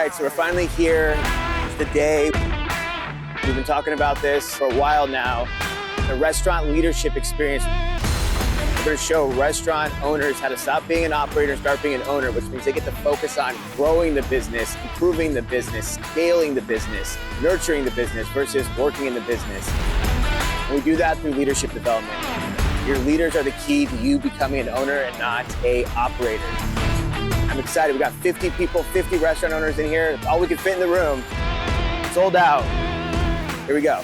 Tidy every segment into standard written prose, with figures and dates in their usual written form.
right, so we're finally here. It's the day. We've been talking about this for a while now. The restaurant leadership experience. We're going to show restaurant owners how to stop being an operator and start being an owner, which means they get to focus on growing the business, improving the business, scaling the business, nurturing the business versus working in the business. And we do that through leadership development. Your leaders are the key to you becoming an owner and not an operator. I'm excited. We got 50 people, 50 restaurant owners in here. It's all we can fit in the room. Sold out. Here we go.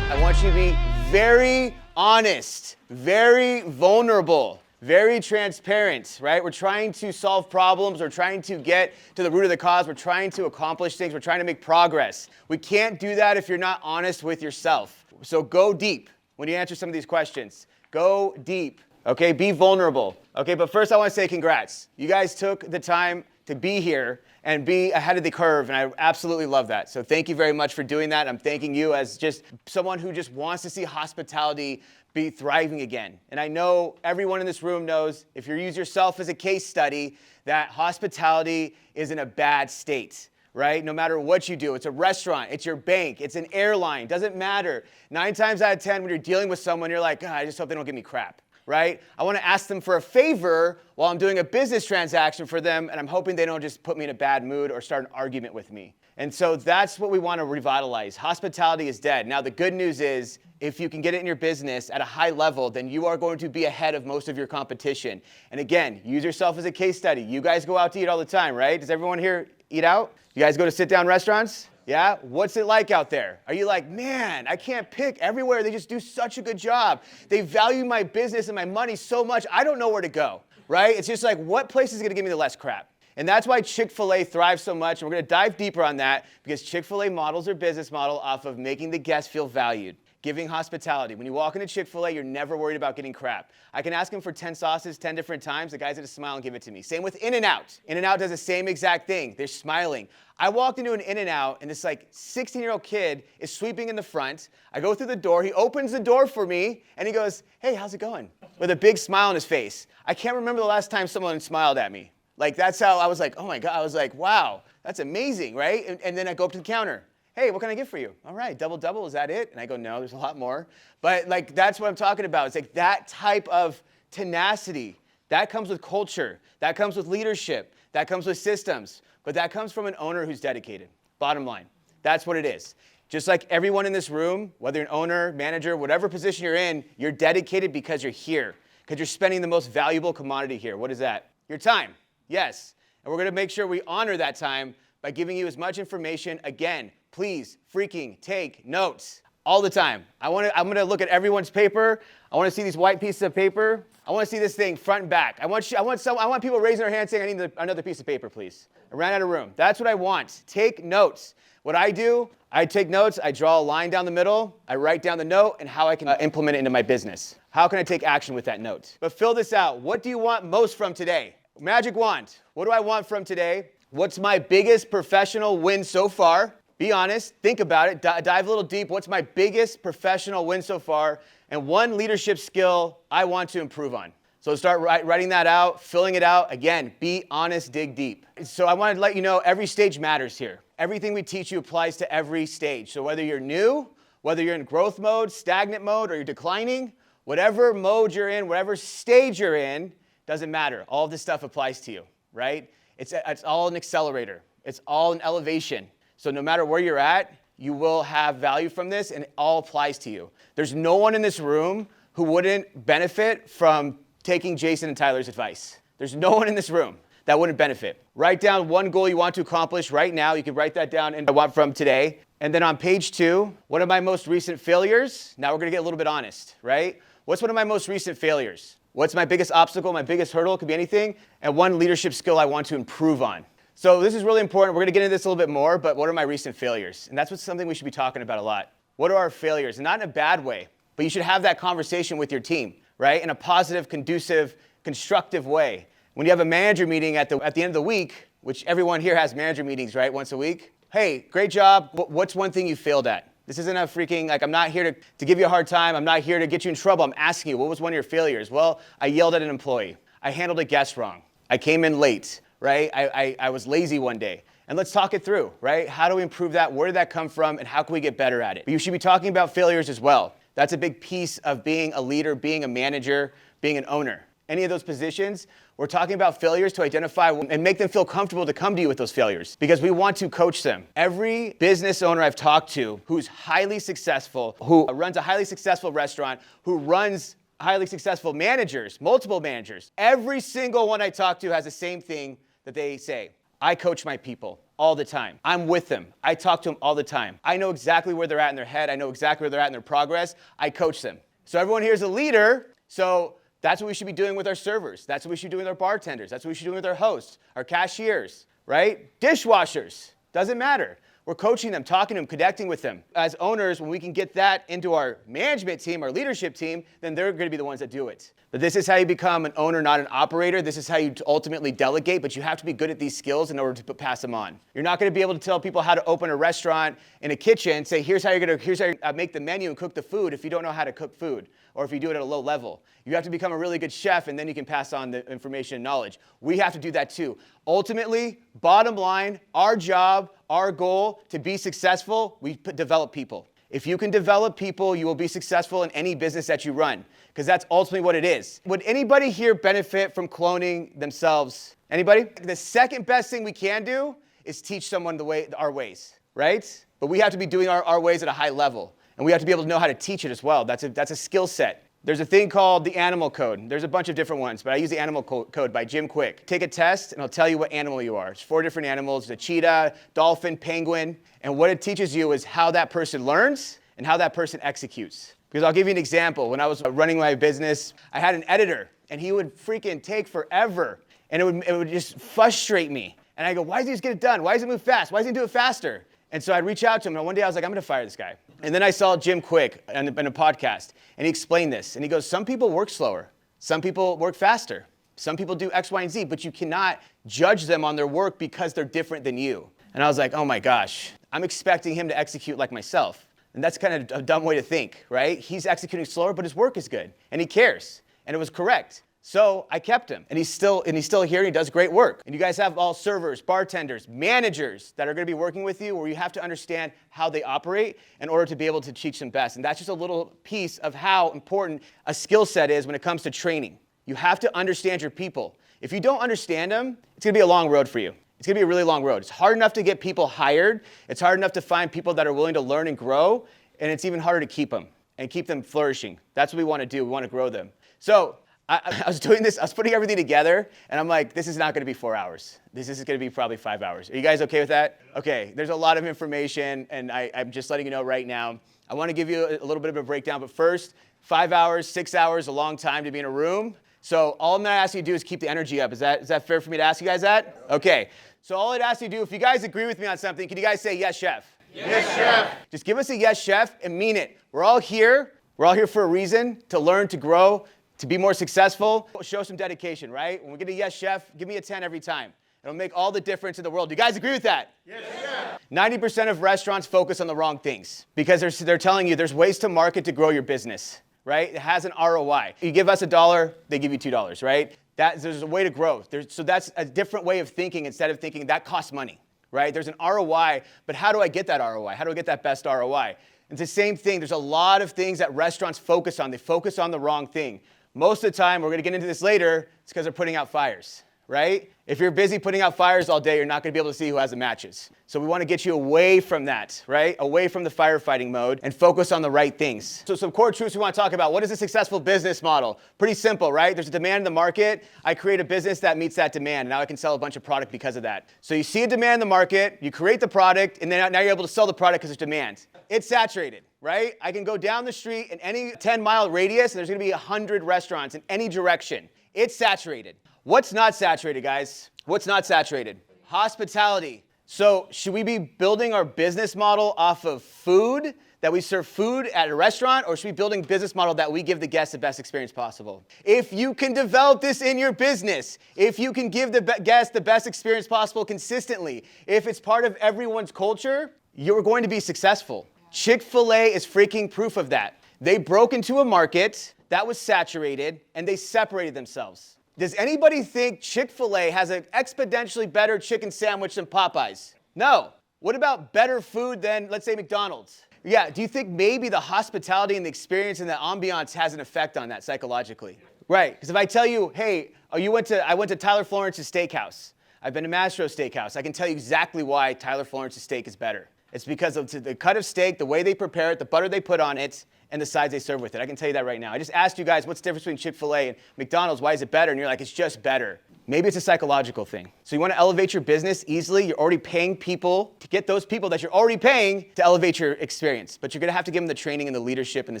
I want you to be very honest, very vulnerable, very transparent, right? We're trying to solve problems. We're trying to get to the root of the cause. We're trying to accomplish things. We're trying to make progress. We can't do that if you're not honest with yourself. So go deep when you answer some of these questions. Go deep, okay? Be vulnerable, okay? But first I want to say congrats. You guys took the time to be here and be ahead of the curve, and I absolutely love that. So thank you very much for doing that. I'm thanking you as just someone who just wants to see hospitality be thriving again. And I know everyone in this room knows, if you use yourself as a case study, that hospitality is in a bad state, right? No matter what you do, it's a restaurant, it's your bank, it's an airline, doesn't matter. 9 times out of 10, when you're dealing with someone, you're like, I just hope they don't give me crap. Right? I want to ask them for a favor while I'm doing a business transaction for them, and I'm hoping they don't just put me in a bad mood or start an argument with me. And so that's what we want to revitalize. Hospitality is dead. Now, the good news is, if you can get it in your business at a high level, then you are going to be ahead of most of your competition. And again, use yourself as a case study. You guys go out to eat all the time, right? Does everyone here eat out? You guys go to sit-down restaurants? Yeah? What's it like out there? Are you like, man, I can't pick everywhere. They just do such a good job. They value my business and my money so much, I don't know where to go, right? It's just like, what place is going to give me the less crap? And that's why Chick-fil-A thrives so much. And we're going to dive deeper on that because Chick-fil-A models their business model off of making the guests feel valued. Giving hospitality. When you walk into Chick-fil-A, you're never worried about getting crap. I can ask them for 10 sauces 10 different times. The guy's going to smile and give it to me. Same with In-N-Out. In-N-Out does the same exact thing. They're smiling. I walked into an In-N-Out, and this 16-year-old kid is sweeping in the front. I go through the door. He opens the door for me, and he goes, hey, how's it going? With a big smile on his face. I can't remember the last time someone smiled at me. That's how I was like, oh, my God. I was like, wow, that's amazing, right? And then I go up to the counter. Hey, what can I get for you? All right, double, is that it? And I go, no, there's a lot more. But that's what I'm talking about. It's like that type of tenacity. That comes with culture. That comes with leadership. That comes with systems. But that comes from an owner who's dedicated. Bottom line. That's what it is. Just like everyone in this room, whether you're an owner, manager, whatever position you're in, you're dedicated because you're here. Because you're spending the most valuable commodity here. What is that? Your time. Yes. And we're going to make sure we honor that time by giving you as much information. Again, please freaking take notes all the time. I'm going to look at everyone's paper. I want to see these white pieces of paper. I want to see this thing front and back. I want people raising their hands saying, I need another piece of paper, please. I ran out of room. That's what I want. Take notes. What I do, I take notes. I draw a line down the middle. I write down the note and how I can implement it into my business. How can I take action with that note? But fill this out. What do you want most from today? Magic wand. What do I want from today? What's my biggest professional win so far? Be honest, think about it, dive a little deep. What's my biggest professional win so far? And one leadership skill I want to improve on. So start writing that out, filling it out. Again, be honest, dig deep. So I wanted to let you know every stage matters here. Everything we teach you applies to every stage. So whether you're new, whether you're in growth mode, stagnant mode, or you're declining, whatever mode you're in, whatever stage you're in, doesn't matter. All of this stuff applies to you, right? It's all an accelerator. It's all an elevation. So no matter where you're at, you will have value from this, and it all applies to you. There's no one in this room who wouldn't benefit from taking Jason and Tyler's advice. There's no one in this room that wouldn't benefit. Write down one goal you want to accomplish right now. You can write that down and I want from today. And then on page 2, one of my most recent failures. Now we're going to get a little bit honest, right? What's one of my most recent failures? What's my biggest obstacle, my biggest hurdle? It could be anything. And one leadership skill I want to improve on. So this is really important. We're going to get into this a little bit more, but what are my recent failures? And that's something we should be talking about a lot. What are our failures? And not in a bad way, but you should have that conversation with your team, right? In a positive, conducive, constructive way. When you have a manager meeting at the end of the week, which everyone here has manager meetings, right, once a week. Hey, great job. What's one thing you failed at? This isn't a freaking, like, I'm not here to give you a hard time. I'm not here to get you in trouble. I'm asking you, what was one of your failures? Well, I yelled at an employee. I handled a guest wrong. I came in late, right? I was lazy one day. And let's talk it through, right? How do we improve that? Where did that come from? And how can we get better at it? But you should be talking about failures as well. That's a big piece of being a leader, being a manager, being an owner. Any of those positions, we're talking about failures to identify and make them feel comfortable to come to you with those failures because we want to coach them. Every business owner I've talked to who's highly successful, who runs a highly successful restaurant, who runs highly successful managers, multiple managers, every single one I talk to has the same thing that they say. I coach my people all the time. I'm with them. I talk to them all the time. I know exactly where they're at in their head. I know exactly where they're at in their progress. I coach them. So everyone here is a leader. So that's what we should be doing with our servers. That's what we should be doing with our bartenders. That's what we should be doing with our hosts, our cashiers, right? Dishwashers. Doesn't matter. We're coaching them, talking to them, connecting with them. As owners, when we can get that into our management team, our leadership team, then they're going to be the ones that do it. But this is how you become an owner, not an operator. This is how you ultimately delegate, but you have to be good at these skills in order to pass them on. You're not going to be able to tell people how to open a restaurant in a kitchen, say, here's how you make the menu and cook the food if you don't know how to cook food, or if you do it at a low level. You have to become a really good chef, and then you can pass on the information and knowledge. We have to do that too. Ultimately, bottom line, our job, our goal to be successful, we develop people. If you can develop people, you will be successful in any business that you run, because that's ultimately what it is. Would anybody here benefit from cloning themselves? Anybody? The second best thing we can do is teach someone our ways, right? But we have to be doing our ways at a high level, and we have to be able to know how to teach it as well. That's a skill set. There's a thing called the animal code. There's a bunch of different ones, but I use the animal code by Jim Quick. Take a test, and it'll tell you what animal you are. It's 4 different animals, the cheetah, dolphin, penguin. And what it teaches you is how that person learns and how that person executes. Because I'll give you an example. When I was running my business, I had an editor, and he would freaking take forever. And it would just frustrate me. And I go, why does he just get it done? Why does he move fast? Why doesn't he do it faster? And so I'd reach out to him, and one day I was like, I'm going to fire this guy. And then I saw Jim Quick in a podcast, and he explained this. And he goes, some people work slower. Some people work faster. Some people do X, Y, and Z, but you cannot judge them on their work because they're different than you. And I was like, oh my gosh, I'm expecting him to execute like myself. And that's kind of a dumb way to think, right? He's executing slower, but his work is good, and he cares, and it was correct. So I kept him, and he's still here, and he does great work. And you guys have all servers, bartenders, managers that are going to be working with you, where you have to understand how they operate in order to be able to teach them best. And that's just a little piece of how important a skill set is when it comes to training. You have to understand your people. If you don't understand them, it's going to be a long road for you. It's going to be a really long road. It's hard enough to get people hired. It's hard enough to find people that are willing to learn and grow. And it's even harder to keep them and keep them flourishing. That's what we want to do. We want to grow them. So I was doing this, I was putting everything together, and I'm like, this is not going to be 4 hours. This is going to be probably 5 hours. Are you guys okay with that? Okay, there's a lot of information, and I'm just letting you know right now. I want to give you a little bit of a breakdown, but first, 5 hours, 6 hours, a long time to be in a room. So all I'm going to ask you to do is keep the energy up. Is that fair for me to ask you guys that? Okay, so all I'd ask you to do, if you guys agree with me on something, can you guys say, yes, chef? Yes, chef. Just give us a yes, chef, and mean it. We're all here for a reason, to learn, to grow, to be more successful. Show some dedication, right? When we get a yes, chef, give me a 10 every time. It'll make all the difference in the world. Do you guys agree with that? Yes, chef. 90% of restaurants focus on the wrong things because they're telling you there's ways to market to grow your business, right? It has an ROI. You give us $1, they give you $2, right? There's a way to grow. So that's a different way of thinking instead of thinking that costs money, right? There's an ROI, but how do I get that ROI? How do I get that best ROI? It's the same thing. There's a lot of things that restaurants focus on. They focus on the wrong thing. Most of the time, we're going to get into this later, it's because they're putting out fires, right? If you're busy putting out fires all day, you're not going to be able to see who has the matches. So we want to get you away from that, right? Away from the firefighting mode and focus on the right things. So some core truths we want to talk about. What is a successful business model? Pretty simple, right? There's a demand in the market. I create a business that meets that demand. And now I can sell a bunch of product because of that. So you see a demand in the market, you create the product, and then now you're able to sell the product because there's demand. It's saturated, right? I can go down the street in any 10-mile radius, and there's going to be 100 restaurants in any direction. It's saturated. What's not saturated, guys? What's not saturated? Hospitality. So should we be building our business model off of food, that we serve food at a restaurant, or should we be building a business model that we give the guests the best experience possible? If you can develop this in your business, if you can give the guests the best experience possible consistently, if it's part of everyone's culture, you're going to be successful. Chick-fil-A is freaking proof of that. They broke into a market that was saturated, and they separated themselves. Does anybody think Chick-fil-A has an exponentially better chicken sandwich than Popeyes? No. What about better food than, let's say, McDonald's? Yeah, do you think maybe the hospitality and the experience and the ambiance has an effect on that psychologically? Right, because if I tell you, hey, I went to Tyler Florence's steakhouse. I've been to Mastro's Steakhouse. I can tell you exactly why Tyler Florence's steak is better. It's because of the cut of steak, the way they prepare it, the butter they put on it, and the sides they serve with it. I can tell you that right now. I just asked you guys, what's the difference between Chick-fil-A and McDonald's? Why is it better? And you're like, it's just better. Maybe it's a psychological thing. So you want to elevate your business easily. You're already paying people to get those people that you're already paying to elevate your experience. But you're going to have to give them the training and the leadership and the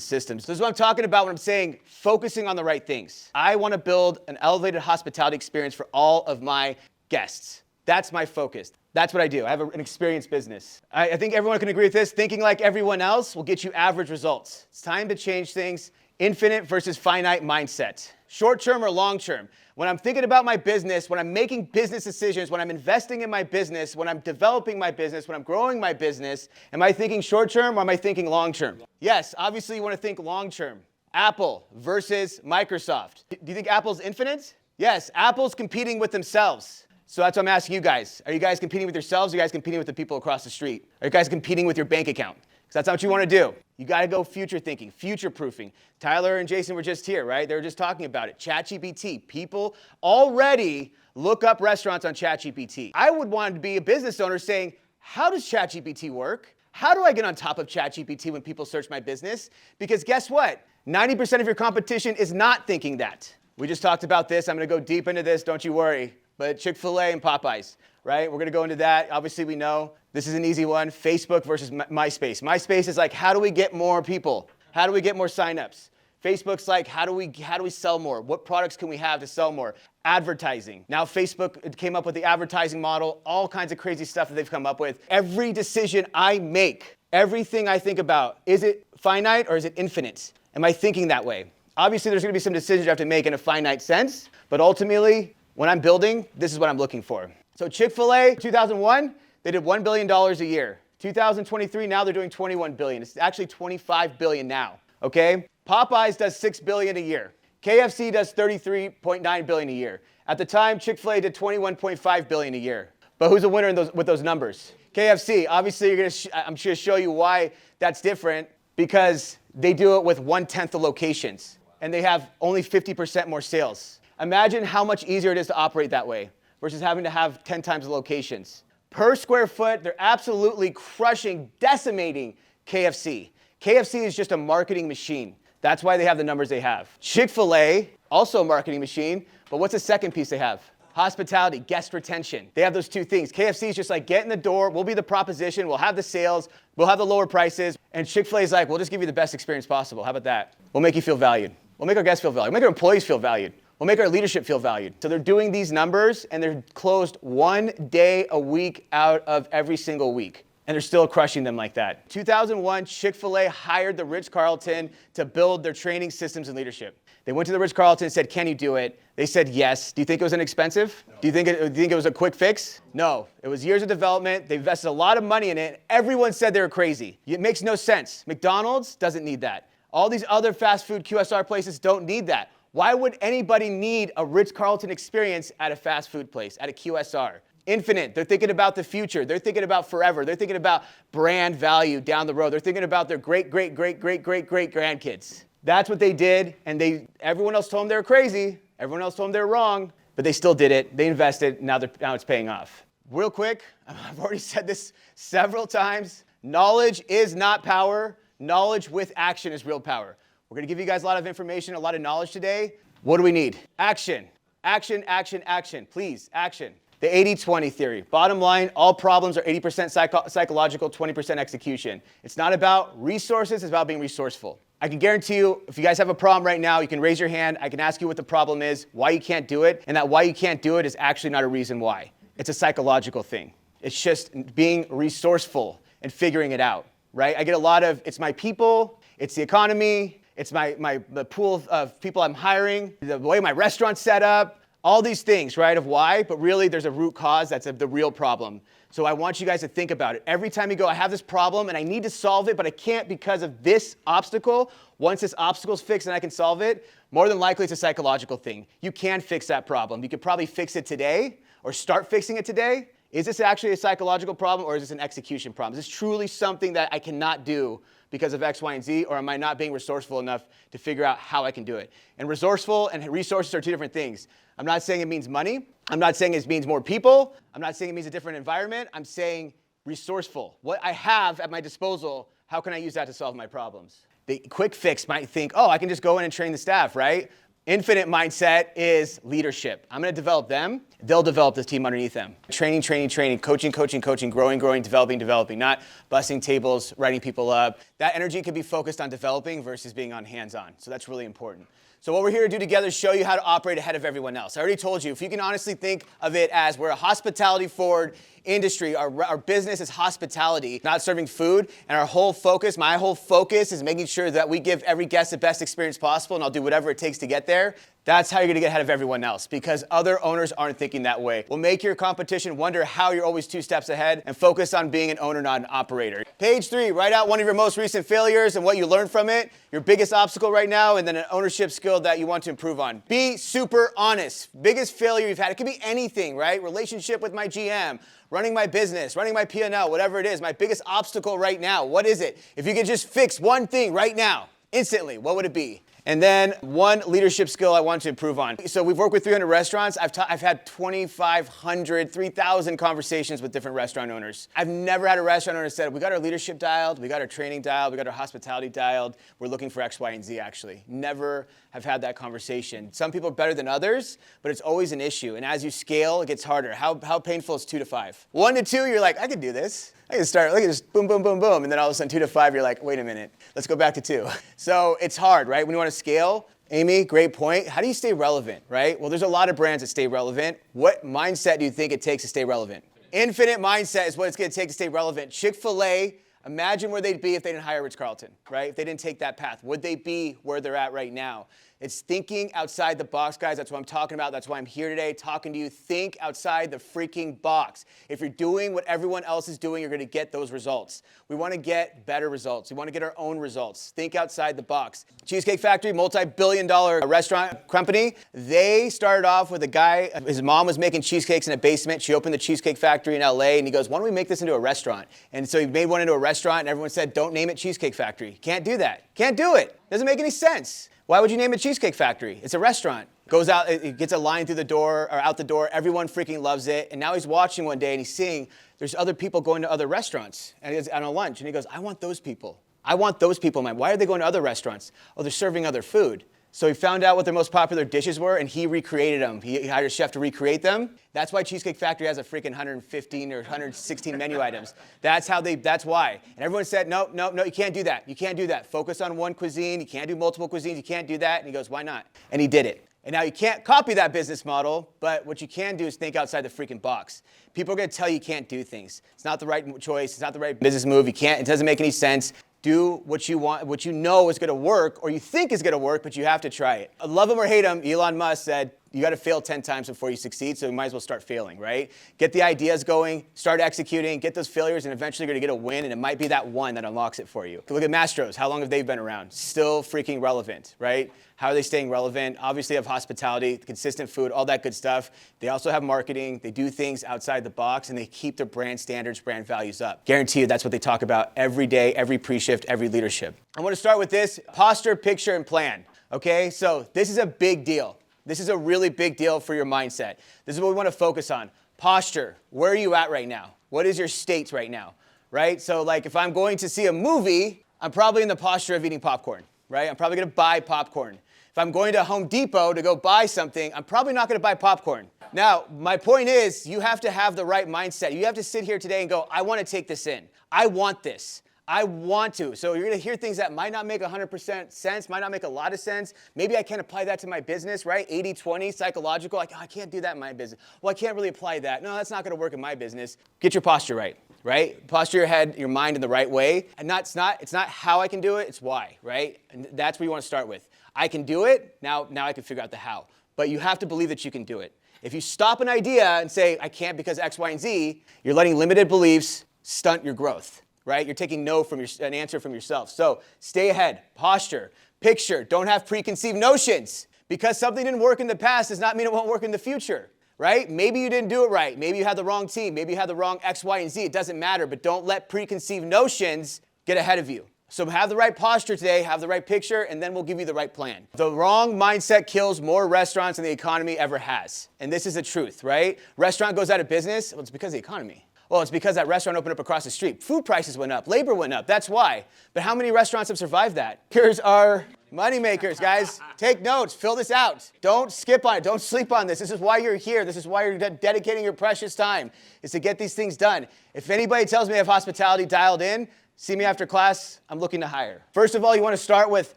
systems. So this is what I'm talking about when I'm saying focusing on the right things. I want to build an elevated hospitality experience for all of my guests. That's my focus. That's what I do. I have an experienced business. I think everyone can agree with this. Thinking like everyone else will get you average results. It's time to change things. Infinite versus finite mindset. Short term or long term. When I'm thinking about my business, when I'm making business decisions, when I'm investing in my business, when I'm developing my business, when I'm growing my business, am I thinking short term or am I thinking long term? Yes, obviously you want to think long term. Apple versus Microsoft. Do you think Apple's infinite? Yes, Apple's competing with themselves. So that's what I'm asking you guys. Are you guys competing with yourselves? Or are you guys competing with the people across the street? Are you guys competing with your bank account? Because that's not what you want to do. You got to go future thinking, future proofing. Tyler and Jason were just here, right? They were just talking about it. ChatGPT. People already look up restaurants on ChatGPT. I would want to be a business owner saying, how does ChatGPT work? How do I get on top of ChatGPT when people search my business? Because guess what? 90% of your competition is not thinking that. We just talked about this. I'm going to go deep into this. Don't you worry. But Chick-fil-A and Popeyes, right? We're going to go into that. Obviously, we know this is an easy one. Facebook versus MySpace. MySpace is like, how do we get more people? How do we get more signups? Facebook's like, how do we sell more? What products can we have to sell more? Advertising. Now Facebook came up with the advertising model, all kinds of crazy stuff that they've come up with. Every decision I make, everything I think about, is it finite or is it infinite? Am I thinking that way? Obviously, there's going to be some decisions you have to make in a finite sense, but ultimately, when I'm building, this is what I'm looking for. So Chick-fil-A, 2001, they did $1 billion a year. 2023, now they're doing $21 billion. It's actually $25 billion now, okay? Popeyes does $6 billion a year. KFC does $33.9 billion a year. At the time, Chick-fil-A did $21.5 billion a year. But who's the winner with those numbers? KFC. Obviously, I'm going to show you why that's different, because they do it with 1/10 the locations, and they have only 50% more sales. Imagine how much easier it is to operate that way versus having to have 10 times the locations. Per square foot, they're absolutely crushing, decimating KFC. KFC is just a marketing machine. That's why they have the numbers they have. Chick-fil-A, also a marketing machine, but what's the second piece they have? Hospitality, guest retention. They have those two things. KFC is just like, get in the door, we'll be the proposition, we'll have the sales, we'll have the lower prices, and Chick-fil-A is like, we'll just give you the best experience possible. How about that? We'll make you feel valued. We'll make our guests feel valued. We'll make our employees feel valued. We'll make our leadership feel valued. So they're doing these numbers, and they're closed 1 day a week out of every single week. And they're still crushing them like that. 2001, Chick-fil-A hired the Ritz-Carlton to build their training systems and leadership. They went to the Ritz-Carlton and said, can you do it? They said yes. Do you think it was inexpensive? No. Do you think it was a quick fix? No. It was years of development. They invested a lot of money in it. Everyone said they were crazy. It makes no sense. McDonald's doesn't need that. All these other fast food QSR places don't need that. Why would anybody need a Ritz-Carlton experience at a fast food place, at a QSR? Infinite. They're thinking about the future. They're thinking about forever. They're thinking about brand value down the road. They're thinking about their great grandkids. That's what they did, and everyone else told them they were crazy. Everyone else told them they were wrong, but they still did it. They invested. Now it's paying off. Real quick, I've already said this several times. Knowledge is not power. Knowledge with action is real power. We're going to give you guys a lot of information, a lot of knowledge today. What do we need? Action. Action, action, action. Please, action. The 80-20 theory. Bottom line, all problems are 80% psychological, 20% execution. It's not about resources, it's about being resourceful. I can guarantee you, if you guys have a problem right now, you can raise your hand. I can ask you what the problem is, why you can't do it, and that why you can't do it is actually not a reason why. It's a psychological thing. It's just being resourceful and figuring it out, right? I get a lot of, it's my people, it's the economy, it's the pool of people I'm hiring, the way my restaurant's set up, all these things, right, of why, but really there's a root cause that's the real problem. So I want you guys to think about it. Every time you go, I have this problem and I need to solve it, but I can't because of this obstacle. Once this obstacle's fixed and I can solve it, more than likely it's a psychological thing. You can fix that problem. You could probably fix it today or start fixing it today. Is this actually a psychological problem or is this an execution problem? Is this truly something that I cannot do because of X, Y, and Z, or am I not being resourceful enough to figure out how I can do it? And resourceful and resources are two different things. I'm not saying it means money. I'm not saying it means more people. I'm not saying it means a different environment. I'm saying resourceful. What I have at my disposal, how can I use that to solve my problems? The quick fix might think, oh, I can just go in and train the staff, right? Infinite mindset is leadership. I'm going to develop them. They'll develop this team underneath them. Training, training, training, coaching, coaching, coaching, growing, growing, developing, developing, not busting tables, writing people up. That energy can be focused on developing versus being on hands-on. So that's really important. So what we're here to do together is show you how to operate ahead of everyone else. I already told you, if you can honestly think of it as we're a hospitality-forward industry, our business is hospitality, not serving food, and our whole focus, my whole focus is making sure that we give every guest the best experience possible, and I'll do whatever it takes to get there. That's how you're gonna get ahead of everyone else, because other owners aren't thinking that way. We'll make your competition wonder how you're always 2 steps ahead and focus on being an owner, not an operator. Page 3, write out one of your most recent failures and what you learned from it, your biggest obstacle right now, and then an ownership skill that you want to improve on. Be super honest. Biggest failure you've had, it could be anything, right? Relationship with my GM, running my business, running my P&L, whatever it is, my biggest obstacle right now, what is it? If you could just fix one thing right now, instantly, what would it be? And then one leadership skill I want to improve on. So we've worked with 300 restaurants. I've had 2,500, 3,000 conversations with different restaurant owners. I've never had a restaurant owner said, we got our leadership dialed, we got our training dialed, we got our hospitality dialed, we're looking for X, Y, and Z actually. Never have had that conversation. Some people are better than others, but it's always an issue. And as you scale, it gets harder. How painful is 2 to 5? 1 to 2, you're like, I can do this. I can start, look at this, boom, boom, boom, boom. And then all of a sudden 2 to 5, you're like, wait a minute, let's go back to 2. So it's hard, right? When you want to scale, Amy, great point. How do you stay relevant, right? Well, there's a lot of brands that stay relevant. What mindset do you think it takes to stay relevant? Infinite mindset is what it's going to take to stay relevant. Chick-fil-A, imagine where they'd be if they didn't hire Ritz-Carlton, right? If they didn't take that path, would they be where they're at right now? It's thinking outside the box, guys. That's what I'm talking about. That's why I'm here today talking to you. Think outside the freaking box. If you're doing what everyone else is doing, you're going to get those results. We want to get better results. We want to get our own results. Think outside the box. Cheesecake Factory, multi-billion-dollar restaurant company. They started off with a guy, his mom was making cheesecakes in a basement. She opened the Cheesecake Factory in LA, and he goes, why don't we make this into a restaurant? And so he made one into a restaurant, and everyone said, don't name it Cheesecake Factory. Can't do that. Can't do it. Doesn't make any sense. Why would you name it Cheesecake Factory? It's a restaurant. Goes out, it gets a line through the door, or out the door. Everyone freaking loves it. And now he's watching one day and he's seeing there's other people going to other restaurants and he's on a lunch. And he goes, I want those people. I want those people. Why are they going to other restaurants? Oh, they're serving other food. So he found out what their most popular dishes were and he recreated them. He hired a chef to recreate them. That's why Cheesecake Factory has a freaking 115 or 116 menu items. That's why. And everyone said, no, you can't do that. You can't do that. Focus on one cuisine. You can't do multiple cuisines. You can't do that. And he goes, why not? And he did it. And now you can't copy that business model, but what you can do is think outside the freaking box. People are going to tell you can't do things. It's not the right choice. It's not the right business move. It doesn't make any sense. Do what you want, what you know is going to work, or you think is going to work, but you have to try it. Love him or hate him, Elon Musk said, you got to fail 10 times before you succeed, so you might as well start failing, right? Get the ideas going, start executing, get those failures, and eventually you're going to get a win, and it might be that one that unlocks it for you. Look at Mastro's. How long have they been around? Still freaking relevant, right? How are they staying relevant? Obviously, they have hospitality, consistent food, all that good stuff. They also have marketing. They do things outside the box, and they keep their brand standards, brand values up. Guarantee you that's what they talk about every day, every pre-shift, every leadership. I want to start with this: posture, picture, and plan. Okay, so this is a big deal. This is a really big deal for your mindset. This is what we want to focus on. Posture. Where are you at right now? What is your state right now? Right? So like if I'm going to see a movie, I'm probably in the posture of eating popcorn, right? I'm probably going to buy popcorn. If I'm going to Home Depot to go buy something, I'm probably not going to buy popcorn. Now, my point is you have to have the right mindset. You have to sit here today and go, I want to take this in. I want this. I want to. So you're going to hear things that might not make 100% sense, might not make a lot of sense. Maybe I can't apply that to my business, right? 80-20, psychological. Like, oh, I can't do that in my business. Well, I can't really apply that. No, that's not going to work in my business. Get your posture right, right? Posture your head, your mind in the right way. And it's not how I can do it, it's why, right? And that's where you want to start with. I can do it. Now I can figure out the how. But you have to believe that you can do it. If you stop an idea and say, I can't because X, Y, and Z, you're letting limited beliefs stunt your growth, right? You're taking no from an answer from yourself. So stay ahead, posture, picture, don't have preconceived notions. Because something didn't work in the past does not mean it won't work in the future, right? Maybe you didn't do it right. Maybe you had the wrong team. Maybe you had the wrong X, Y, and Z. It doesn't matter, but don't let preconceived notions get ahead of you. So have the right posture today, have the right picture, and then we'll give you the right plan. The wrong mindset kills more restaurants than the economy ever has. And this is the truth, right? Restaurant goes out of business, well, it's because of the economy. Well, it's because that restaurant opened up across the street. Food prices went up, labor went up, that's why. But how many restaurants have survived that? Here's our money makers, guys. Take notes, fill this out. Don't skip on it, don't sleep on this. This is why you're here. This is why you're dedicating your precious time, is to get these things done. If anybody tells me I have hospitality dialed in, see me after class, I'm looking to hire. First of all, you want to start with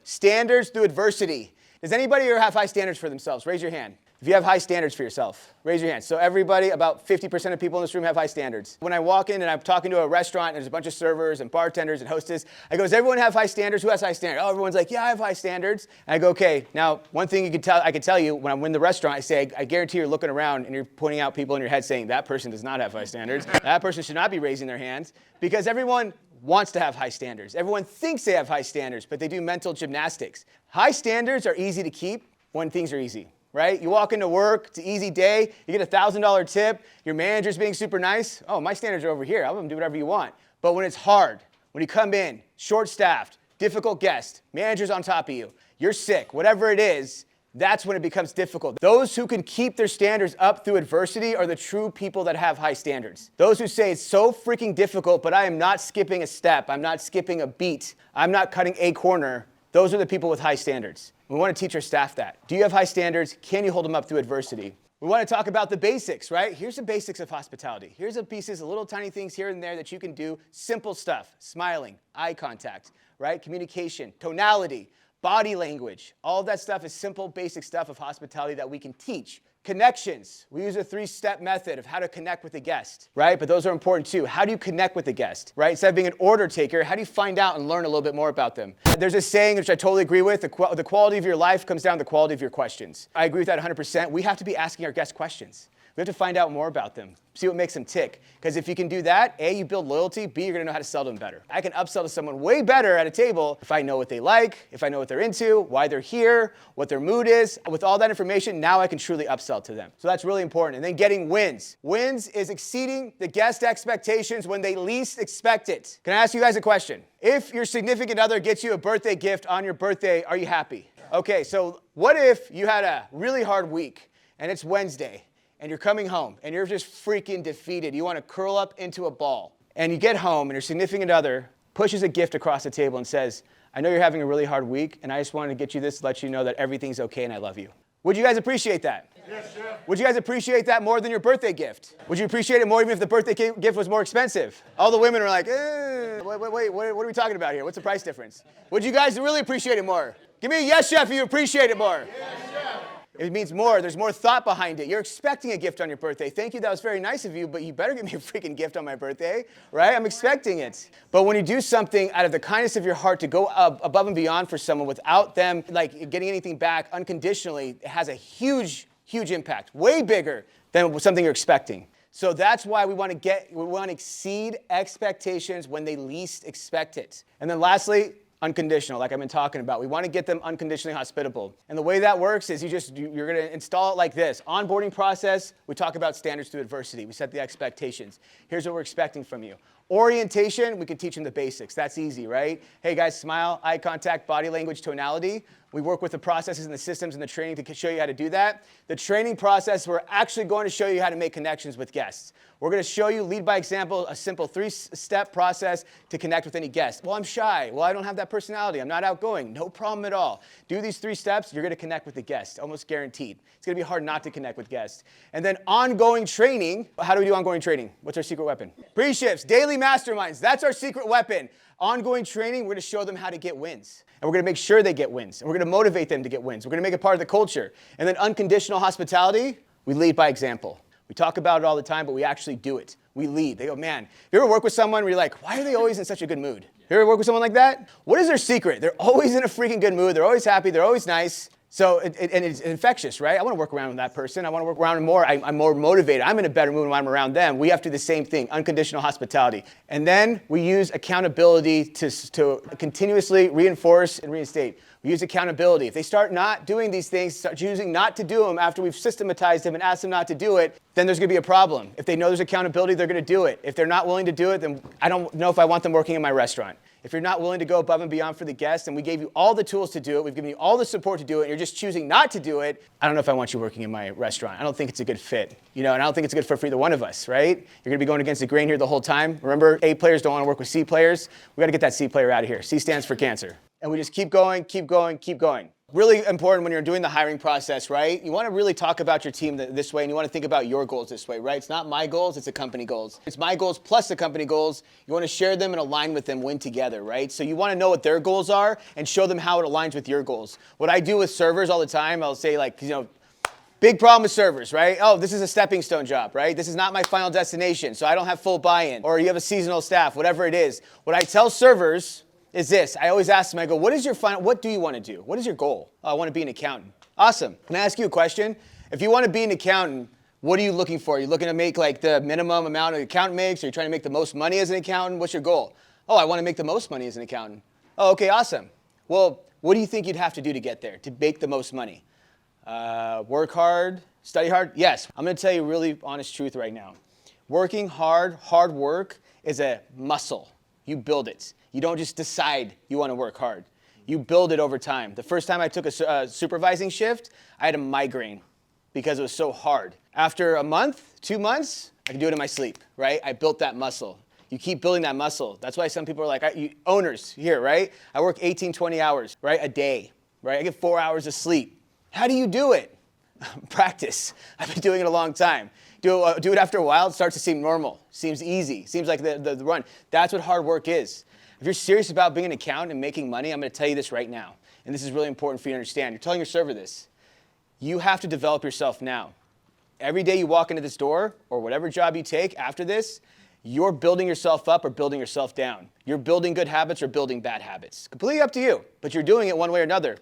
standards through adversity. Does anybody here have high standards for themselves? Raise your hand. If you have high standards for yourself, raise your hand. So everybody, about 50% of people in this room have high standards. When I walk in and I'm talking to a restaurant and there's a bunch of servers and bartenders and hostess, I go, does everyone have high standards? Who has high standards? Oh, everyone's like, yeah, I have high standards. And I go, okay, now one thing I can tell you when I'm in the restaurant, I say, I guarantee you're looking around and you're pointing out people in your head saying, that person does not have high standards. That person should not be raising their hands, because everyone wants to have high standards. Everyone thinks they have high standards, but they do mental gymnastics. High standards are easy to keep when things are easy, right? You walk into work, it's an easy day, you get a $1,000 tip, your manager's being super nice. Oh, my standards are over here. I'll let them do whatever you want. But when it's hard, when you come in, short-staffed, difficult guest, manager's on top of you, you're sick, whatever it is, that's when it becomes difficult. Those who can keep their standards up through adversity are the true people that have high standards. Those who say it's so freaking difficult, but I am not skipping a step, I'm not skipping a beat, I'm not cutting a corner, those are the people with high standards. We want to teach our staff that. Do you have high standards? Can you hold them up through adversity? We want to talk about the basics, right? Here's the basics of hospitality. Here's the pieces, the little tiny things here and there that you can do. Simple stuff, smiling, eye contact, right? Communication, tonality, body language. All of that stuff is simple, basic stuff of hospitality that we can teach. Connections. We use a 3-step method of how to connect with the guest, right? But those are important too. How do you connect with the guest, right? Instead of being an order taker, how do you find out and learn a little bit more about them? There's a saying, which I totally agree with, the quality of your life comes down to the quality of your questions. I agree with that 100%. We have to be asking our guests questions. We have to find out more about them, see what makes them tick. Because if you can do that, A, you build loyalty, B, you're gonna know how to sell them better. I can upsell to someone way better at a table if I know what they like, if I know what they're into, why they're here, what their mood is. With all that information, now I can truly upsell to them. So that's really important. And then getting wins. Wins is exceeding the guest expectations when they least expect it. Can I ask you guys a question? If your significant other gets you a birthday gift on your birthday, are you happy? Okay, so what if you had a really hard week and it's Wednesday, and you're coming home, and you're just freaking defeated. You want to curl up into a ball. And you get home, and your significant other pushes a gift across the table and says, I know you're having a really hard week, and I just wanted to get you this to let you know that everything's okay and I love you. Would you guys appreciate that? Yes, sir. Would you guys appreciate that more than your birthday gift? Would you appreciate it more even if the birthday gift was more expensive? All the women are like, wait, what are we talking about here? What's the price difference? Would you guys really appreciate it more? Give me a yes, chef, if you appreciate it more. Yes, chef. It means more. There's more thought behind it. You're expecting a gift on your birthday. Thank you, that was very nice of you, but you better give me a freaking gift on my birthday, right? I'm expecting it. But when you do something out of the kindness of your heart to go above and beyond for someone without them like getting anything back unconditionally, it has a huge, huge impact, way bigger than something you're expecting. So that's why we want to exceed expectations when they least expect it. And then lastly, unconditional, like I've been talking about. We want to get them unconditionally hospitable. And the way that works is you're going to install it like this. Onboarding process, we talk about standards through adversity. We set the expectations. Here's what we're expecting from you. Orientation, we can teach them the basics. That's easy, right? Hey guys, smile, eye contact, body language, tonality. We work with the processes and the systems and the training to show you how to do that. The training process, we're actually going to show you how to make connections with guests. We're going to show you, lead by example, a simple 3-step process to connect with any guest. Well, I'm shy. Well, I don't have that personality. I'm not outgoing. No problem at all. Do these 3 steps, you're going to connect with the guest, almost guaranteed. It's going to be hard not to connect with guests. And then ongoing training. How do we do ongoing training? What's our secret weapon? Pre-shifts, daily masterminds. That's our secret weapon. Ongoing training, we're going to show them how to get wins. And we're going to make sure they get wins. And we're going to motivate them to get wins. We're going to make it part of the culture. And then unconditional hospitality, we lead by example. We talk about it all the time, but we actually do it. We lead. They go, man, you ever work with someone where you're like, why are they always in such a good mood? You ever work with someone like that? What is their secret? They're always in a freaking good mood. They're always happy. They're always nice. So, and it's infectious, right? I want to work around with that person. I want to work around more. I'm more motivated. I'm in a better mood when I'm around them. We have to do the same thing, unconditional hospitality. And then we use accountability to continuously reinforce and reinstate. We use accountability. If they start not doing these things, start choosing not to do them after we've systematized them and asked them not to do it, then there's going to be a problem. If they know there's accountability, they're going to do it. If they're not willing to do it, then I don't know if I want them working in my restaurant. If you're not willing to go above and beyond for the guests, and we gave you all the tools to do it, we've given you all the support to do it, and you're just choosing not to do it, I don't know if I want you working in my restaurant. I don't think it's a good fit, and I don't think it's a good fit for either one of us, right? You're going to be going against the grain here the whole time. Remember, A players don't want to work with C players. We got to get that C player out of here. C stands for cancer. And we just keep going, keep going, keep going. Really important when you're doing the hiring process, right? You want to really talk about your team this way, and you want to think about your goals this way, right? It's not my goals, it's the company goals. It's my goals plus the company goals. You want to share them and align with them, win together, right? So you want to know what their goals are and show them how it aligns with your goals. What I do with servers all the time, I'll say big problem with servers, right? Oh, this is a stepping stone job, right? This is not my final destination, so I don't have full buy-in. Or you have a seasonal staff, whatever it is. What I tell servers is this. I always ask them, I go, what do you want to do? What is your goal? Oh, I want to be an accountant. Awesome. Can I ask you a question? If you want to be an accountant, what are you looking for? Are you looking to make like the minimum amount an accountant makes? Are you trying to make the most money as an accountant? What's your goal? Oh, I want to make the most money as an accountant. Oh, okay, awesome. Well, what do you think you'd have to do to get there, to make the most money? Work hard, study hard? Yes. I'm going to tell you a really honest truth right now. Working hard work is a muscle. You build it. You don't just decide you want to work hard. You build it over time. The first time I took a supervising shift, I had a migraine because it was so hard. After a month, 2 months, I could do it in my sleep, right? I built that muscle. You keep building that muscle. That's why some people are like, owners here, right? I work 18, 20 hours, right, a day, right? I get 4 hours of sleep. How do you do it? Practice. I've been doing it a long time. Do it after a while, it starts to seem normal. Seems easy. Seems like the run. That's what hard work is. If you're serious about being an accountant and making money, I'm going to tell you this right now. And this is really important for you to understand. You're telling your server this. You have to develop yourself now. Every day you walk into this door, or whatever job you take after this, you're building yourself up or building yourself down. You're building good habits or building bad habits. Completely up to you, but you're doing it one way or another.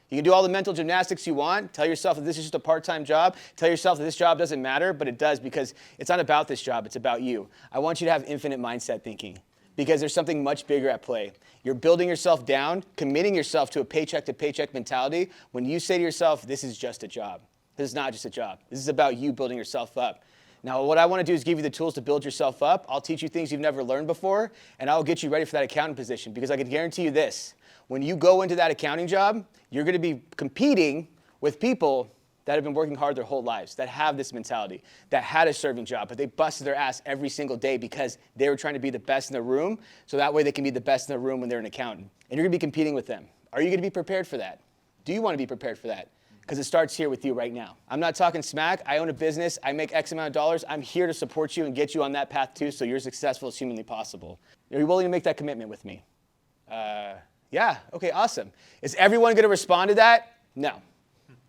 You can do all the mental gymnastics you want. Tell yourself that this is just a part-time job. Tell yourself that this job doesn't matter, but it does because it's not about this job. It's about you. I want you to have infinite mindset thinking because there's something much bigger at play. You're building yourself down, committing yourself to a paycheck-to-paycheck mentality when you say to yourself, this is just a job. This is not just a job. This is about you building yourself up. Now, what I want to do is give you the tools to build yourself up. I'll teach you things you've never learned before, and I'll get you ready for that accounting position because I can guarantee you this. When you go into that accounting job, you're going to be competing with people that have been working hard their whole lives, that have this mentality, that had a serving job, but they busted their ass every single day because they were trying to be the best in their room, so that way they can be the best in their room when they're an accountant. And you're going to be competing with them. Are you going to be prepared for that? Do you want to be prepared for that? Because it starts here with you right now. I'm not talking smack. I own a business. I make X amount of dollars. I'm here to support you and get you on that path too so you're as successful as humanly possible. Are you willing to make that commitment with me? Yeah, okay, awesome. Is everyone going to respond to that? No.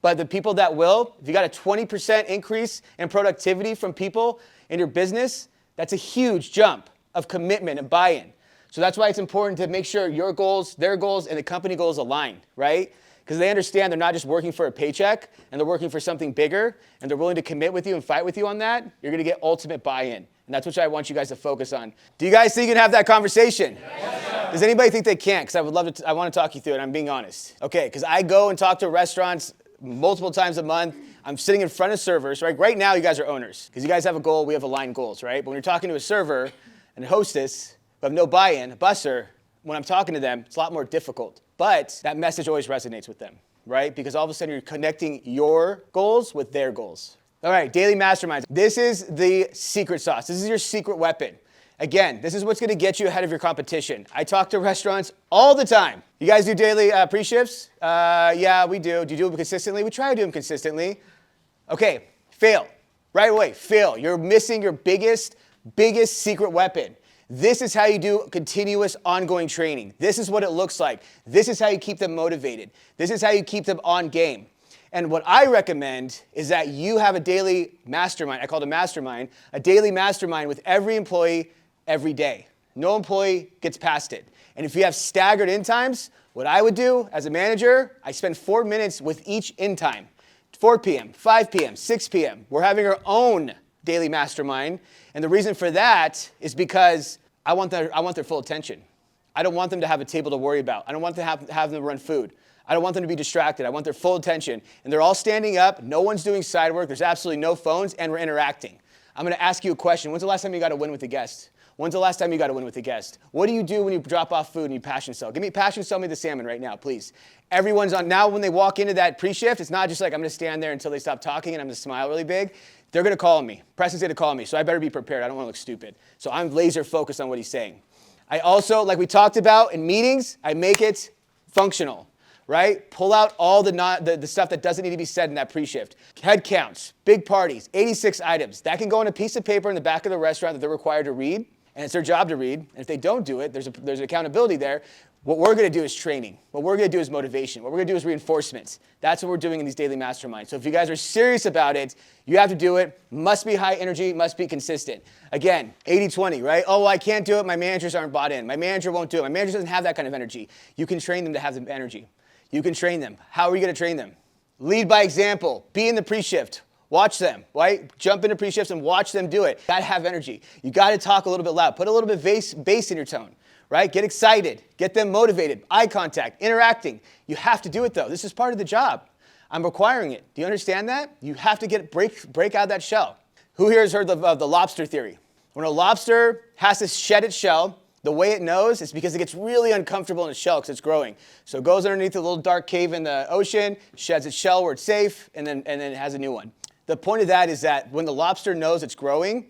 But the people that will, if you got a 20% increase in productivity from people in your business, that's a huge jump of commitment and buy-in. So that's why it's important to make sure your goals, their goals, and the company goals align, right? Because they understand they're not just working for a paycheck, and they're working for something bigger, and they're willing to commit with you and fight with you on that, you're going to get ultimate buy-in. And that's what I want you guys to focus on. Do you guys think you can have that conversation? Yes. Does anybody think they can't? Because I would love to, I want to talk you through it. I'm being honest. Okay, because I go and talk to restaurants multiple times a month. I'm sitting in front of servers, right? Right now, you guys are owners. Because you guys have a goal, we have aligned goals, right? But when you're talking to a server and a hostess who have no buy-in, a busser, when I'm talking to them, it's a lot more difficult. But that message always resonates with them, right? Because all of a sudden, you're connecting your goals with their goals. All right, daily masterminds. This is the secret sauce. This is your secret weapon. Again, this is what's going to get you ahead of your competition. I talk to restaurants all the time. You guys do daily pre-shifts? Yeah, we do. Do you do them consistently? We try to do them consistently. Okay, fail. Right away, fail. You're missing your biggest secret weapon. This is how you do continuous ongoing training. This is what it looks like. This is how you keep them motivated. This is how you keep them on game. And what I recommend is that you have a daily mastermind. I call it a mastermind. A daily mastermind with every employee every day. No employee gets past it. And if you have staggered in times, what I would do as a manager, I spend 4 minutes with each in time. 4 p.m., 5 p.m., 6 p.m. We're having our own daily mastermind. And the reason for that is because I want their full attention. I don't want them to have a table to worry about. I don't want to have them to run food. I don't want them to be distracted. I want their full attention. And they're all standing up. No one's doing side work. There's absolutely no phones, and we're interacting. I'm going to ask you a question. When's the last time you got a win with a guest? When's the last time you got a win with a guest? What do you do when you drop off food and you passion sell? Sell me the salmon right now, please. Everyone's on. Now when they walk into that pre-shift, it's not just like I'm going to stand there until they stop talking and I'm going to smile really big. They're going to call me. Preston's going to call me, so I better be prepared. I don't want to look stupid. So I'm laser focused on what he's saying. I also, like we talked about in meetings, I make it functional, right? Pull out all the stuff that doesn't need to be said in that pre-shift. Head counts, big parties, 86 items. That can go on a piece of paper in the back of the restaurant that they're required to read, and it's their job to read. And if they don't do it, there's accountability there. What we're going to do is training. What we're going to do is motivation. What we're going to do is reinforcements. That's what we're doing in these daily masterminds. So if you guys are serious about it, you have to do it. Must be high energy, must be consistent. Again, 80-20, right? Oh, I can't do it. My managers aren't bought in. My manager won't do it. My manager doesn't have that kind of energy. You can train them to have the energy. You can train them. How are you going to train them? Lead by example. Be in the pre-shift. Watch them, right? Jump into pre-shifts and watch them do it. You gotta have energy. You gotta talk a little bit loud. Put a little bit of bass in your tone, right? Get excited. Get them motivated. Eye contact, interacting. You have to do it though. This is part of the job. I'm requiring it. Do you understand that? You have to break out of that shell. Who here has heard of the lobster theory? When a lobster has to shed its shell, the way it knows is because it gets really uncomfortable in its shell because it's growing. So it goes underneath a little dark cave in the ocean, sheds its shell where it's safe, and then it has a new one. The point of that is that when the lobster knows it's growing,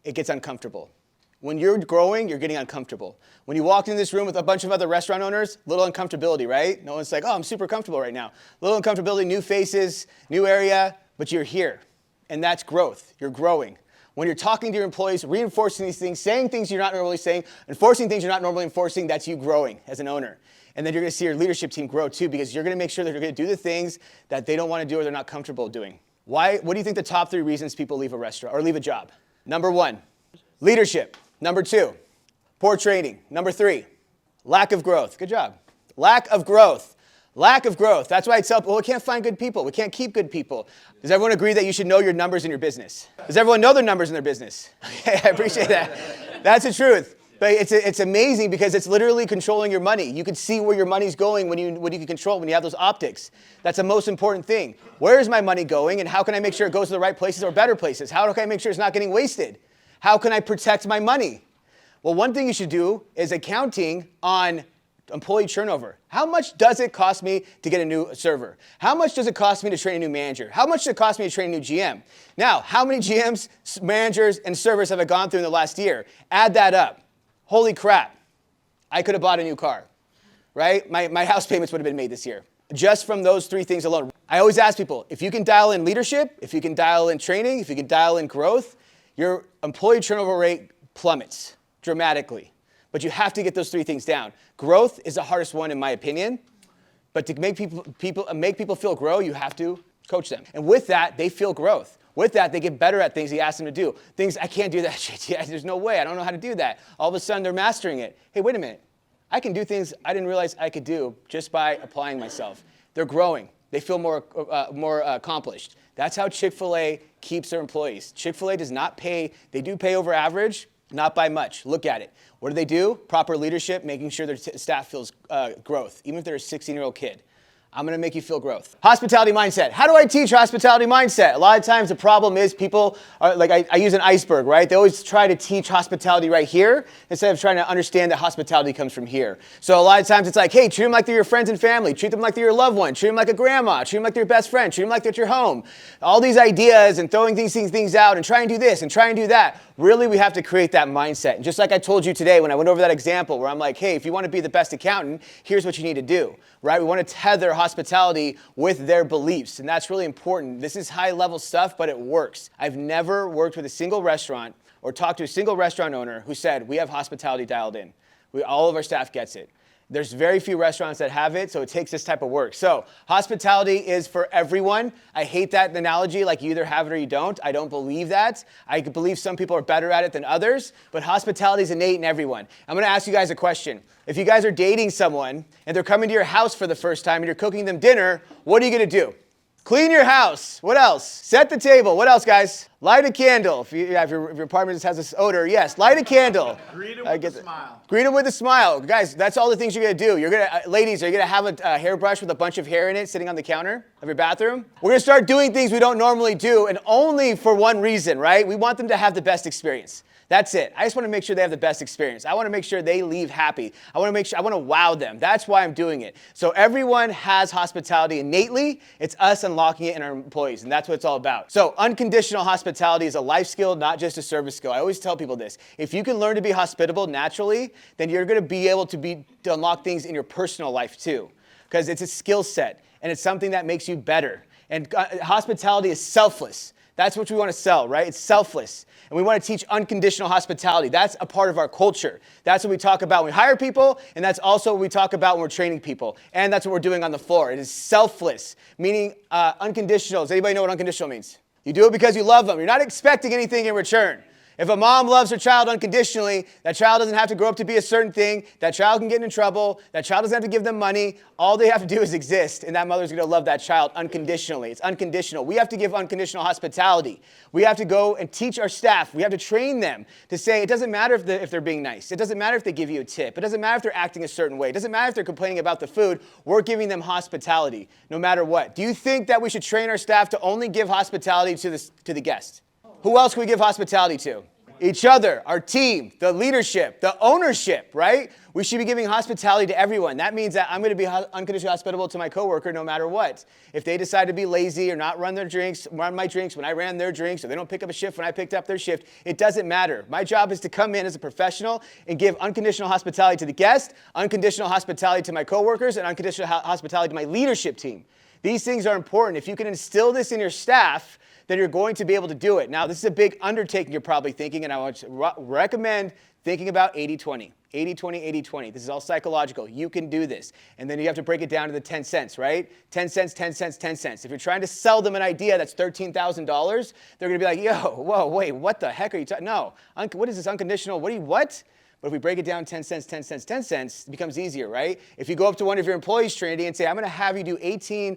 it gets uncomfortable. When you're growing, you're getting uncomfortable. When you walk into this room with a bunch of other restaurant owners, little uncomfortability, right? No one's like, oh, I'm super comfortable right now. Little uncomfortability, new faces, new area, but you're here. And that's growth. You're growing. When you're talking to your employees, reinforcing these things, saying things you're not normally saying, enforcing things you're not normally enforcing, that's you growing as an owner. And then you're going to see your leadership team grow too, because you're going to make sure that they're going to do the things that they don't want to do or they're not comfortable doing. What do you think the top 3 reasons people leave a restaurant or leave a job? Number 1, leadership. Number 2, poor training. Number 3, lack of growth. Good job. Lack of growth. Lack of growth. That's why I tell people, we can't find good people. We can't keep good people. Does everyone agree that you should know your numbers in your business? Does everyone know their numbers in their business? Okay, I appreciate that. That's the truth. But it's amazing because it's literally controlling your money. You can see where your money's going when you can control it, when you have those optics. That's the most important thing. Where is my money going and how can I make sure it goes to the right places or better places? How can I make sure it's not getting wasted? How can I protect my money? Well, one thing you should do is accounting on employee turnover. How much does it cost me to get a new server? How much does it cost me to train a new manager? How much does it cost me to train a new GM? Now, how many GMs, managers, and servers have I gone through in the last year? Add that up. Holy crap, I could have bought a new car, right? My house payments would have been made this year, just from those 3 things alone. I always ask people, if you can dial in leadership, if you can dial in training, if you can dial in growth, your employee turnover rate plummets dramatically. But you have to get those 3 things down. Growth is the hardest one in my opinion, but to make people feel grow, you have to coach them. And with that, they feel growth. With that, they get better at things you ask them to do. Things, I can't do that shit. There's no way. I don't know how to do that. All of a sudden, they're mastering it. Hey, wait a minute. I can do things I didn't realize I could do just by applying myself. They're growing. They feel more accomplished. That's how Chick-fil-A keeps their employees. Chick-fil-A does not pay. They do pay over average, not by much. Look at it. What do? Proper leadership, making sure their staff feels growth, even if they're a 16-year-old kid. I'm going to make you feel growth. Hospitality mindset. How do I teach hospitality mindset? A lot of times the problem is people are like, I use an iceberg, right? They always try to teach hospitality right here instead of trying to understand that hospitality comes from here. So a lot of times it's like, hey, treat them like they're your friends and family. Treat them like they're your loved one. Treat them like a grandma. Treat them like they're your best friend. Treat them like they're at your home. All these ideas and throwing these things out and try and do this and try and do that. Really, we have to create that mindset. And just like I told you today when I went over that example where I'm like, hey, if you want to be the best accountant, here's what you need to do, right? We want to tether hospitality with their beliefs, and that's really important. This is high-level stuff, but it works. I've never worked with a single restaurant or talked to a single restaurant owner who said, we have hospitality dialed in. All of our staff gets it. There's very few restaurants that have it, so it takes this type of work. So hospitality is for everyone. I hate that analogy, like you either have it or you don't. I don't believe that. I believe some people are better at it than others, but hospitality is innate in everyone. I'm gonna ask you guys a question. If you guys are dating someone and they're coming to your house for the first time and you're cooking them dinner, what are you gonna do? Clean your house. What else? Set the table. What else, guys? Light a candle. If your apartment just has this odor, yes, light a candle. Greet him with a smile. Greet him with a smile. Guys, that's all the things you're going to do. Ladies, are you going to have a hairbrush with a bunch of hair in it sitting on the counter of your bathroom? We're going to start doing things we don't normally do, and only for one reason, right? We want them to have the best experience. That's it. I just want to make sure they have the best experience. I want to make sure they leave happy. I want to wow them. That's why I'm doing it. So everyone has hospitality innately. It's us unlocking it in our employees, and that's what it's all about. So unconditional hospitality is a life skill, not just a service skill. I always tell people this. If you can learn to be hospitable naturally, then you're going to be able to unlock things in your personal life too, because it's a skill set, and it's something that makes you better. And hospitality is selfless. That's what we want to sell, right? It's selfless. And we want to teach unconditional hospitality. That's a part of our culture. That's what we talk about when we hire people, and that's also what we talk about when we're training people. And that's what we're doing on the floor. It is selfless, meaning unconditional. Does anybody know what unconditional means? You do it because you love them. You're not expecting anything in return. If a mom loves her child unconditionally, that child doesn't have to grow up to be a certain thing. That child can get in trouble. That child doesn't have to give them money. All they have to do is exist, and that mother's going to love that child unconditionally. It's unconditional. We have to give unconditional hospitality. We have to go and teach our staff. We have to train them to say it doesn't matter if they're being nice. It doesn't matter if they give you a tip. It doesn't matter if they're acting a certain way. It doesn't matter if they're complaining about the food. We're giving them hospitality no matter what. Do you think that we should train our staff to only give hospitality to the guest? Who else can we give hospitality to? Each other, our team, the leadership, the ownership, right? We should be giving hospitality to everyone. That means that I'm going to be unconditionally hospitable to my coworker no matter what. If they decide to be lazy or not run my drinks when I ran their drinks, or they don't pick up a shift when I picked up their shift, it doesn't matter. My job is to come in as a professional and give unconditional hospitality to the guest, unconditional hospitality to my coworkers, and unconditional hospitality to my leadership team. These things are important. If you can instill this in your staff, then you're going to be able to do it. Now, this is a big undertaking you're probably thinking, and I want to recommend thinking about 80-20. 80-20, 80-20. This is all psychological. You can do this. And then you have to break it down to the 10 cents, right? 10 cents, 10 cents, 10 cents. If you're trying to sell them an idea that's $13,000, they're going to be like, yo, whoa, wait, what the heck are you talking? No, what is this unconditional? What? But if we break it down 10 cents, 10 cents, 10 cents, it becomes easier, right? If you go up to one of your employees, Trinity, and say, I'm going to have you do 18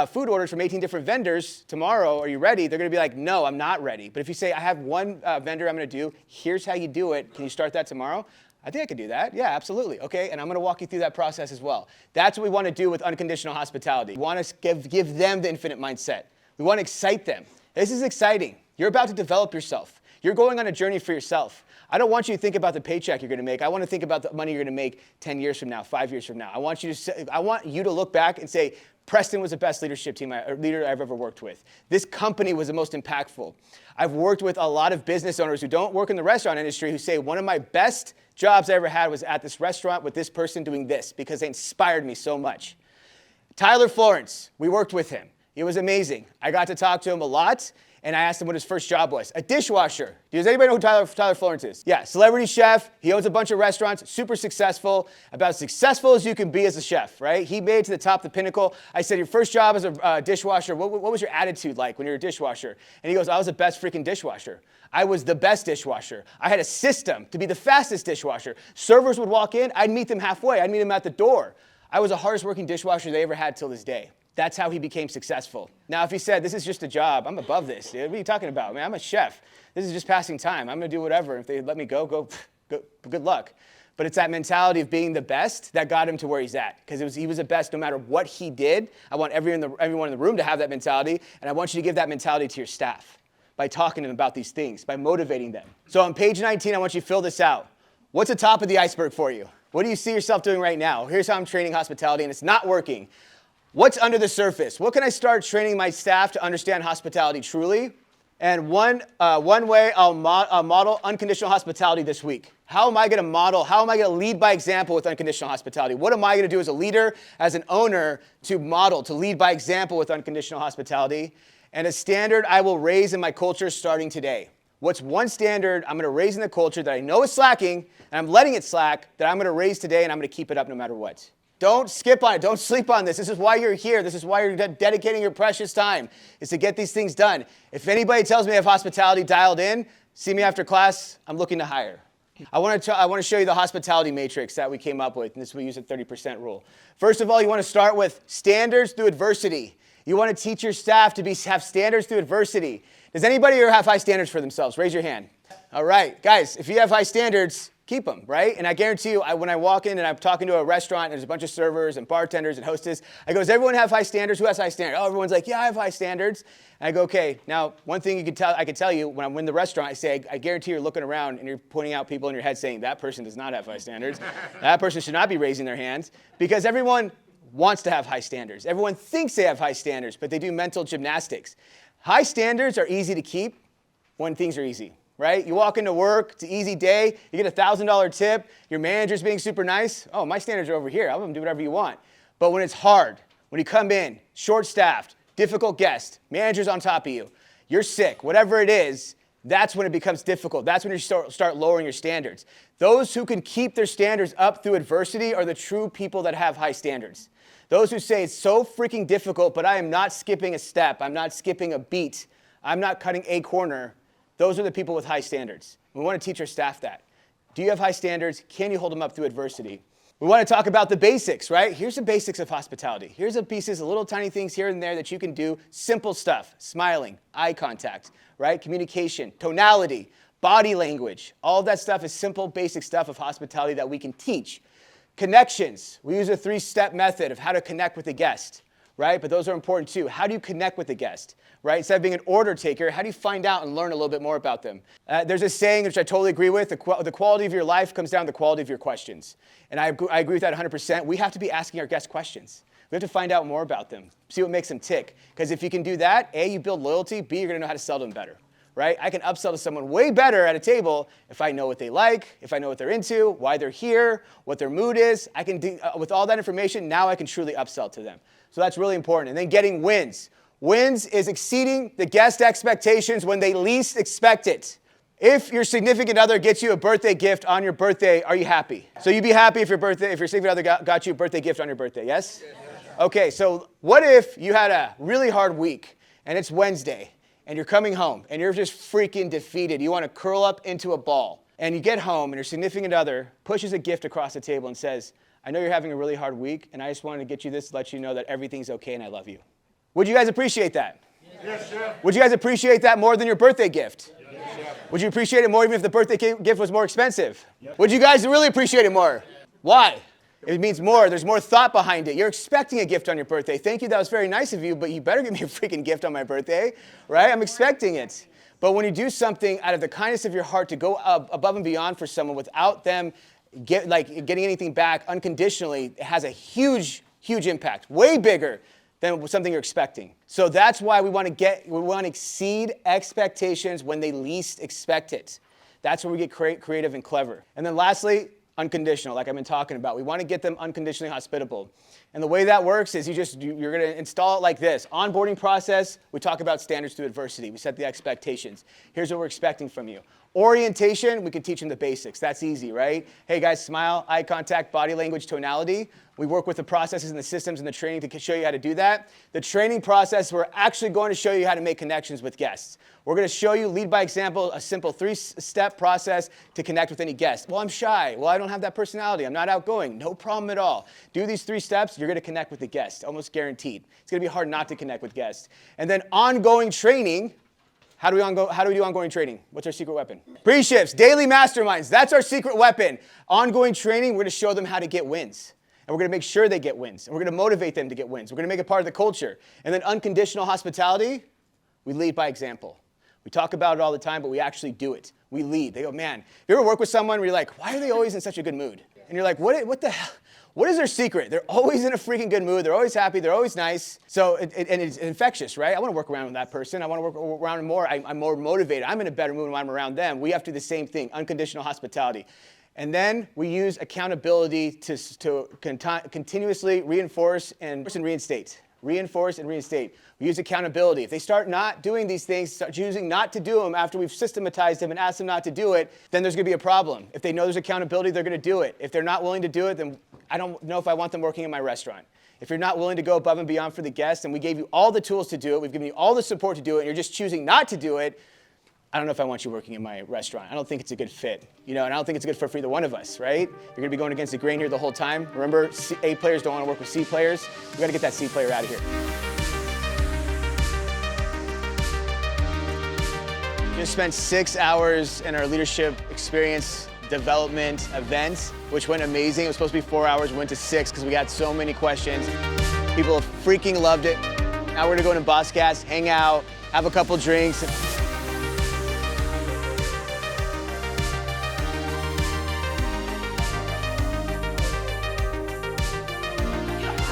food orders from 18 different vendors tomorrow, are you ready? They're going to be like, no, I'm not ready. But if you say, I have one vendor I'm going to do, here's how you do it. Can you start that tomorrow? I think I could do that. Yeah, absolutely. Okay, and I'm going to walk you through that process as well. That's what we want to do with unconditional hospitality. We want to give them the infinite mindset. We want to excite them. This is exciting. You're about to develop yourself. You're going on a journey for yourself. I don't want you to think about the paycheck you're going to make. I want to think about the money you're going to make 10 years from now, 5 years from now. I want you to look back and say, Preston was the best leader I've ever worked with. This company was the most impactful. I've worked with a lot of business owners who don't work in the restaurant industry who say one of my best jobs I ever had was at this restaurant with this person doing this because they inspired me so much. Tyler Florence, we worked with him. It was amazing. I got to talk to him a lot. And I asked him what his first job was. A dishwasher. Does anybody know who Tyler Florence is? Yeah, celebrity chef. He owns a bunch of restaurants, super successful, about as successful as you can be as a chef, right? He made it to the top, the pinnacle. I said, your first job as a dishwasher, what was your attitude like when you were a dishwasher? And he goes, I was the best freaking dishwasher. I was the best dishwasher. I had a system to be the fastest dishwasher. Servers would walk in, I'd meet them halfway. I'd meet them at the door. I was the hardest working dishwasher they ever had till this day. That's how he became successful. Now, if he said, this is just a job, I'm above this, dude. What are you talking about? Man, I'm a chef. This is just passing time. I'm going to do whatever. If they let me go, good luck. But it's that mentality of being the best that got him to where he's at. Because he was the best no matter what he did. I want everyone in the room to have that mentality. And I want you to give that mentality to your staff by talking to them about these things, by motivating them. So on page 19, I want you to fill this out. What's the top of the iceberg for you? What do you see yourself doing right now? Here's how I'm training hospitality, and it's not working. What's under the surface? What can I start training my staff to understand hospitality truly? And one way I'll model unconditional hospitality this week. How am I going to model? How am I going to lead by example with unconditional hospitality? What am I going to do as a leader, as an owner, to model, to lead by example with unconditional hospitality? And a standard I will raise in my culture starting today. What's one standard I'm going to raise in the culture that I know is slacking, and I'm letting it slack, that I'm going to raise today, and I'm going to keep it up no matter what? Don't skip on it. Don't sleep on this. This is why you're here. This is why you're dedicating your precious time, is to get these things done. If anybody tells me I have hospitality dialed in, see me after class, I'm looking to hire. I want to show you the hospitality matrix that we came up with, and this we use a 30% rule. First of all, you want to start with standards through adversity. You want to teach your staff to have standards through adversity. Does anybody here have high standards for themselves? Raise your hand. All right, guys, if you have high standards, keep them, right? And I guarantee you, when I walk in and I'm talking to a restaurant, and there's a bunch of servers and bartenders and hostess, I go, does everyone have high standards? Who has high standards? Oh, everyone's like, yeah, I have high standards. And I go, okay, now one thing I can tell you when I'm in the restaurant, I say, I guarantee you're looking around and you're pointing out people in your head saying, that person does not have high standards. That person should not be raising their hands, because everyone wants to have high standards. Everyone thinks they have high standards, but they do mental gymnastics. High standards are easy to keep when things are easy. Right? You walk into work, it's an easy day, you get a $1,000 tip, your manager's being super nice. Oh, my standards are over here. I'm going to do whatever you want. But when it's hard, when you come in, short-staffed, difficult guest, manager's on top of you, you're sick, whatever it is, that's when it becomes difficult. That's when you start lowering your standards. Those who can keep their standards up through adversity are the true people that have high standards. Those who say it's so freaking difficult, but I am not skipping a step, I'm not skipping a beat, I'm not cutting a corner, those are the people with high standards. We want to teach our staff that. Do you have high standards? Can you hold them up through adversity? We want to talk about the basics, right? Here's the basics of hospitality. Here's the pieces, little tiny things here and there that you can do. Simple stuff, smiling, eye contact, right? Communication, tonality, body language. All of that stuff is simple, basic stuff of hospitality that we can teach. Connections. We use a 3-step method of how to connect with a guest, right? But those are important too. How do you connect with a guest? Right? Instead of being an order taker, how do you find out and learn a little bit more about them? There's a saying which I totally agree with, the quality of your life comes down to the quality of your questions. And I agree with that 100%. We have to be asking our guests questions. We have to find out more about them, see what makes them tick. Because if you can do that, A, you build loyalty, B, you're going to know how to sell them better. Right? I can upsell to someone way better at a table if I know what they like, if I know what they're into, why they're here, what their mood is. I can with all that information, now I can truly upsell to them. So that's really important. And then getting wins. Wins is exceeding the guest expectations when they least expect it. If your significant other gets you a birthday gift on your birthday, are you happy? So you'd be happy if your significant other got you a birthday gift on your birthday, yes? Okay, so what if you had a really hard week and it's Wednesday and you're coming home and you're just freaking defeated. You want to curl up into a ball and you get home and your significant other pushes a gift across the table and says, I know you're having a really hard week and I just wanted to get you this to let you know that everything's okay and I love you. Would you guys appreciate that? Yes, chef. Would you guys appreciate that more than your birthday gift? Yes, chef. Would you appreciate it more even if the birthday gift was more expensive? Yep. Would you guys really appreciate it more? Why? It means more. There's more thought behind it. You're expecting a gift on your birthday. Thank you, that was very nice of you, but you better give me a freaking gift on my birthday, right? I'm expecting it. But when you do something out of the kindness of your heart to go above and beyond for someone without them getting anything back unconditionally, it has a huge, huge impact, way bigger than something you're expecting. So that's why we want to exceed expectations when they least expect it. That's where we get creative and clever. And then lastly, unconditional, like I've been talking about. We want to get them unconditionally hospitable. And the way that works is you're going to install it like this. Onboarding process, we talk about standards through adversity. We set the expectations. Here's what we're expecting from you. Orientation, we can teach them the basics. That's easy, right? Hey guys, smile, eye contact, body language, tonality. We work with the processes and the systems and the training to show you how to do that. The training process, we're actually going to show you how to make connections with guests. We're going to show you, lead by example, a simple 3-step process to connect with any guest. Well, I'm shy. Well, I don't have that personality. I'm not outgoing. No problem at all. Do these 3 steps, you're going to connect with the guest, almost guaranteed. It's going to be hard not to connect with guests. And then ongoing training. How do we do ongoing training? What's our secret weapon? Pre-shifts, daily masterminds. That's our secret weapon. Ongoing training, we're going to show them how to get wins. And we're going to make sure they get wins. And we're going to motivate them to get wins. We're going to make it part of the culture. And then unconditional hospitality, we lead by example. We talk about it all the time, but we actually do it. We lead. They go, man, if you ever work with someone where you're like, why are they always in such a good mood? And you're like, what the hell? What is their secret? They're always in a freaking good mood. They're always happy. They're always nice. So, and it's infectious, right? I want to work around with that person. I want to work around them more. I'm more motivated. I'm in a better mood when I'm around them. We have to do the same thing, unconditional hospitality. And then we use accountability to continuously reinforce and reinstate, Reinforce and reinstate. We use accountability. If they start not doing these things, start choosing not to do them after we've systematized them and asked them not to do it, then there's gonna be a problem. If they know there's accountability, they're gonna do it. If they're not willing to do it, then I don't know if I want them working in my restaurant. If you're not willing to go above and beyond for the guests, and we gave you all the tools to do it, we've given you all the support to do it, and you're just choosing not to do it, I don't know if I want you working in my restaurant. I don't think it's a good fit, and I don't think it's good for either one of us, right? You're gonna be going against the grain here the whole time. Remember, A players don't wanna work with C players. We gotta get that C player out of here. Just spent 6 hours in our leadership experience development event, which went amazing. It was supposed to be 4 hours, went to 6 because we got so many questions. People freaking loved it. Now we're gonna go into Bosscast, hang out, have a couple drinks. Do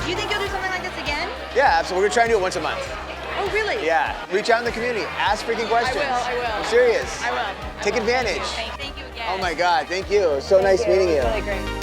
you think you'll do something like this again? Yeah, absolutely. We're gonna try and do it once a month. Oh, really? Yeah. Reach out in the community. Ask freaking questions. I will. I'm serious. I will. Take advantage. Thank you again. Oh my God, thank you. It was so nice meeting you. It was really great.